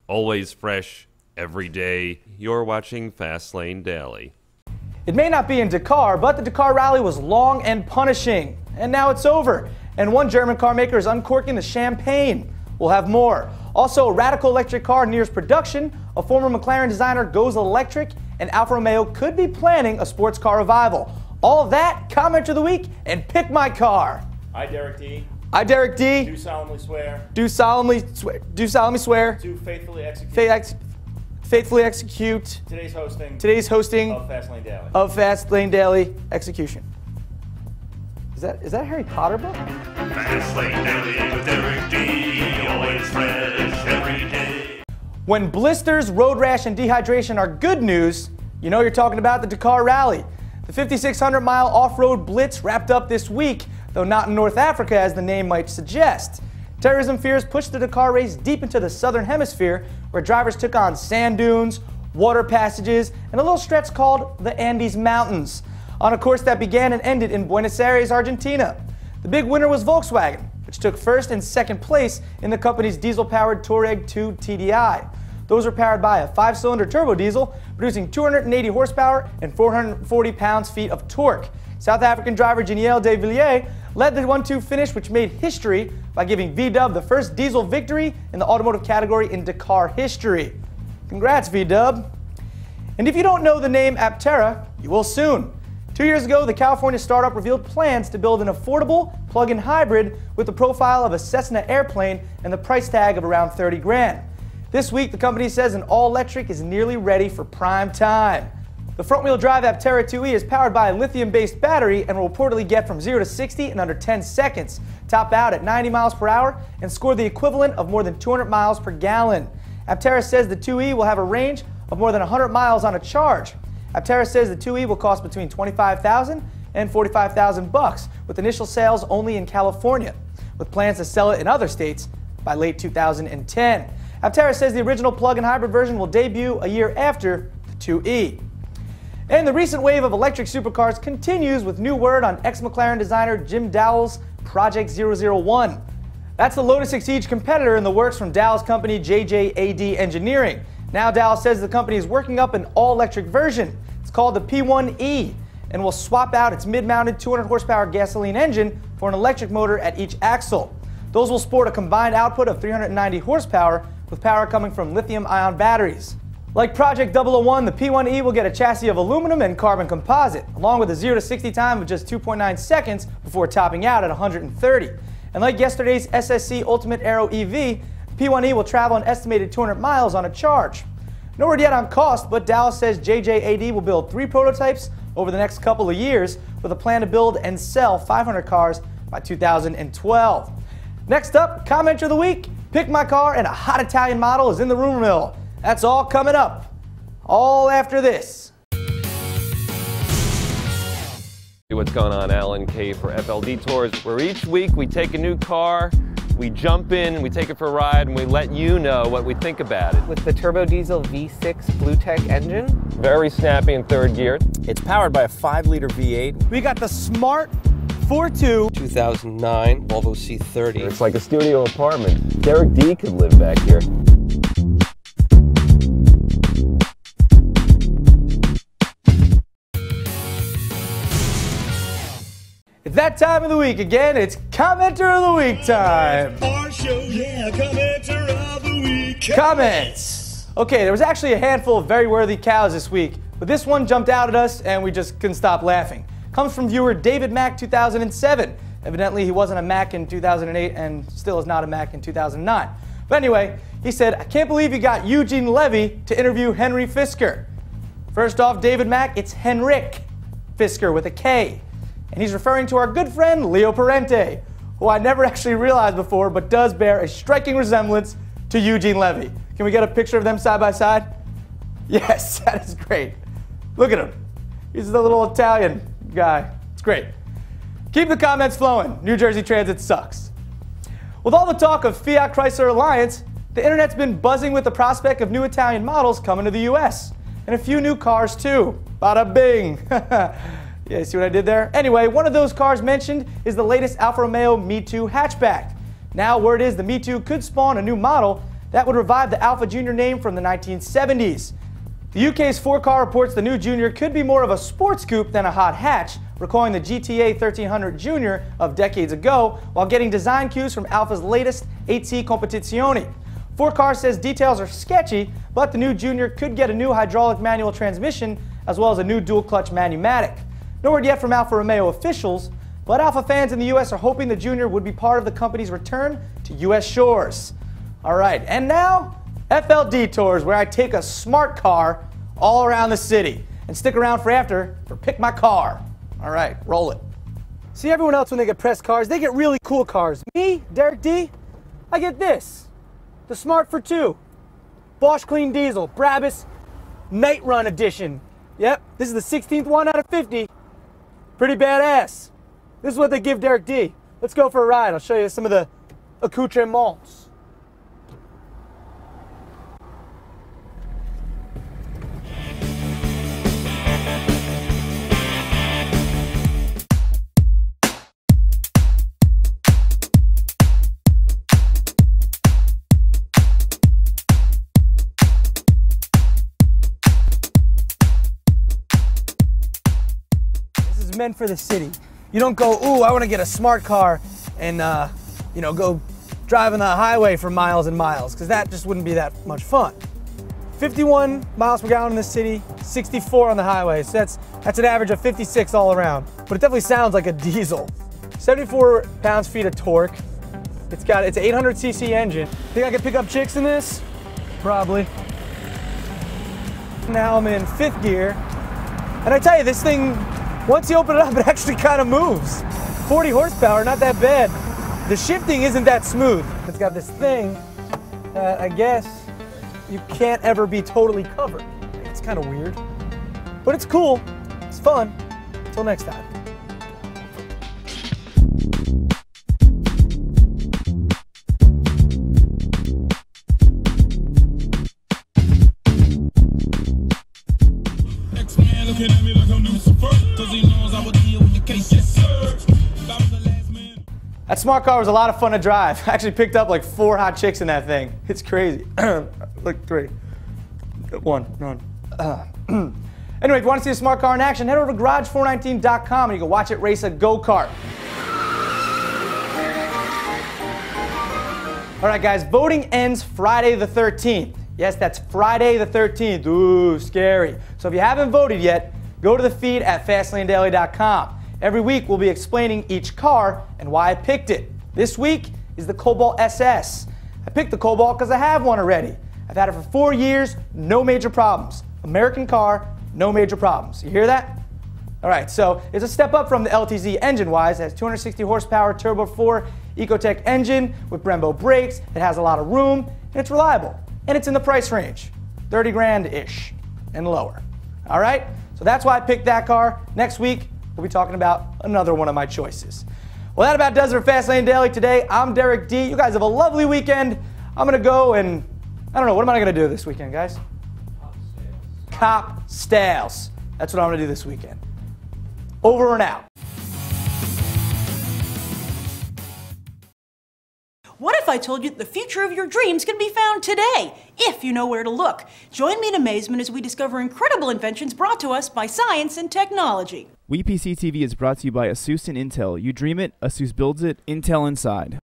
always fresh, every day. You're watching Fastlane Daily. It may not be in Dakar, but the Dakar Rally was long and punishing. And now it's over. And one German car maker is uncorking the champagne. We'll have more. Also, a radical electric car nears production, a former McLaren designer goes electric, and Alfa Romeo could be planning a sports car revival. All of that, comment of the week, and pick my car. I, Derek D. I, Derek D. Do solemnly swear. Do solemnly swear. To faithfully execute. Faithfully execute. Today's hosting. Of Fastlane Daily. Of Fastlane Daily execution. Is that a Harry Potter book? Fastlane Daily with Derek D. Always fresh every day. When blisters, road rash, and dehydration are good news, you know you're talking about the Dakar Rally. The 5,600-mile off-road blitz wrapped up this week, though not in North Africa as the name might suggest. Terrorism fears pushed the Dakar race deep into the southern hemisphere, where drivers took on sand dunes, water passages, and a little stretch called the Andes Mountains, on a course that began and ended in Buenos Aires, Argentina. The big winner was Volkswagen, which took first and second place in the company's diesel-powered Touareg 2 TDI. Those were powered by a 5-cylinder turbo diesel, producing 280 horsepower and 440 pounds-feet of torque. South African driver Jim Dowle led the 1-2 finish, which made history by giving V-Dub the first diesel victory in the automotive category in Dakar history. Congrats, V-Dub. And if you don't know the name Aptera, you will soon. 2 years ago, the California startup revealed plans to build an affordable plug-in hybrid with the profile of a Cessna airplane and the price tag of around 30 grand. This week, the company says an all-electric is nearly ready for prime time. The front-wheel drive Aptera 2E is powered by a lithium-based battery and will reportedly get from 0 to 60 in under 10 seconds, top out at 90 miles per hour, and score the equivalent of more than 200 miles per gallon. Aptera says the 2E will have a range of more than 100 miles on a charge. Aptera says the 2E will cost between $25,000 and $45,000 with initial sales only in California, with plans to sell it in other states by late 2010. Aptera says the original plug-in hybrid version will debut a year after the 2E. And the recent wave of electric supercars continues with new word on ex-McLaren designer Jim Dowle's Project 001. That's the Lotus Exige competitor in the works from Dowle's company JJAD Engineering. Now Dowle says the company is working up an all-electric version. It's called the P1-E and will swap out its mid-mounted 200 horsepower gasoline engine for an electric motor at each axle. Those will sport a combined output of 390 horsepower with power coming from lithium-ion batteries. Like Project 001, the P1-E will get a chassis of aluminum and carbon composite, along with a 0 to 60 time of just 2.9 seconds before topping out at 130. And like yesterday's SSC Ultimate Aero EV, P1-E will travel an estimated 200 miles on a charge. No word yet on cost, but Dowle says JJAD will build 3 prototypes over the next couple of years with a plan to build and sell 500 cars by 2012. Next up, comment of the week, pick my car, and a hot Italian model is in the rumor mill. That's all coming up, all after this. What's going on, Alan K for FLDetours, where each week we take a new car, we jump in, we take it for a ride, and we let you know what we think about it. With the turbo diesel V6 Blue Tech engine. Very snappy in third gear. It's powered by a 5-liter V8. We got the smart 4.2 2009 Volvo C30. It's like a studio apartment. Derek D could live back here. It's that time of the week again. It's Commenter of the Week time. Our show, yeah, Commenter of the Week. Comments. Okay, there was actually a handful of very worthy cows this week, but this one jumped out at us and we just couldn't stop laughing. Comes from viewer David Mack 2007. Evidently he wasn't a Mac in 2008 and still is not a Mac in 2009. But anyway, he said, I can't believe you got Eugene Levy to interview Henry Fisker. First off, David Mack, it's Henrik Fisker with a K. And he's referring to our good friend Leo Parente, who I never actually realized before, but does bear a striking resemblance to Eugene Levy. Can we get a picture of them side by side? Yes, that is great. Look at him. He's the little Italian guy. It's great. Keep the comments flowing. New Jersey Transit sucks. With all the talk of Fiat Chrysler Alliance, the internet's been buzzing with the prospect of new Italian models coming to the US. And a few new cars too. Bada bing. Yeah, see what I did there? Anyway, one of those cars mentioned is the latest Alfa Romeo Me2 hatchback. Now word is the Me2 could spawn a new model that would revive the Alfa Junior name from the 1970s. The UK's 4Car reports the new Junior could be more of a sports coupe than a hot hatch, recalling the GTA 1300 Junior of decades ago, while getting design cues from Alfa's latest 8C Competizione. 4Car says details are sketchy, but the new Junior could get a new hydraulic manual transmission as well as a new dual-clutch Manumatic. No word yet from Alfa Romeo officials, but Alfa fans in the US are hoping the Junior would be part of the company's return to US shores. All right, and now, FLDetours, where I take a smart car all around the city. And stick around for after for Pick My Car. All right, roll it. See, everyone else, when they get press cars, they get really cool cars. Me, Derek D, I get this. The Smart for 2. Bosch Clean Diesel, Brabus Night Run Edition. Yep, this is the 16th one out of 50. Pretty badass. This is what they give Derek D. Let's go for a ride. I'll show you some of the accoutrements. Meant for the city. You don't go, ooh, I want to get a smart car and go drive on the highway for miles and miles, because that just wouldn't be that much fun. 51 miles per gallon in the city, 64 on the highway, so that's an average of 56 all around. But it definitely sounds like a diesel. 74 pounds-feet of torque. It's an 800cc engine. Think I could pick up chicks in this? Probably. Now I'm in 5th gear, and I tell you, this thing, once you open it up, it actually kind of moves. 40 horsepower, not that bad. The shifting isn't that smooth. It's got this thing that I guess you can't ever be totally covered. It's kind of weird, but it's cool. It's fun. Until next time. Looking at me like I'm Lucifer, 'cause he knows I would deal with the case, yes sir. That was the last man. That smart car was a lot of fun to drive. I actually picked up like 4 hot chicks in that thing. It's crazy. Like 3. 1, none. Anyway, if you want to see a smart car in action, head over to garage419.com and you can watch it race a go-kart. All right, guys, voting ends Friday the 13th. Yes, that's Friday the 13th. Ooh, scary. So if you haven't voted yet, go to the feed at fastlanedaily.com. Every week we'll be explaining each car and why I picked it. This week is the Cobalt SS. I picked the Cobalt because I have one already. I've had it for 4 years, no major problems. American car, no major problems. You hear that? All right, so it's a step up from the LTZ engine-wise. It has 260 horsepower Turbo 4 Ecotec engine with Brembo brakes. It has a lot of room, and it's reliable. And it's in the price range, 30 grand-ish and lower. All right, so that's why I picked that car. Next week, we'll be talking about another one of my choices. Well, that about does it for Fast Lane Daily today. I'm Derek D. You guys have a lovely weekend. I'm gonna go and, I don't know, what am I gonna do this weekend, guys? Cop Stales. That's what I'm gonna do this weekend. Over and out. What if I told you that the future of your dreams can be found today, if you know where to look? Join me in amazement as we discover incredible inventions brought to us by science and technology. WePC TV is brought to you by ASUS and Intel. You dream it, ASUS builds it, Intel inside.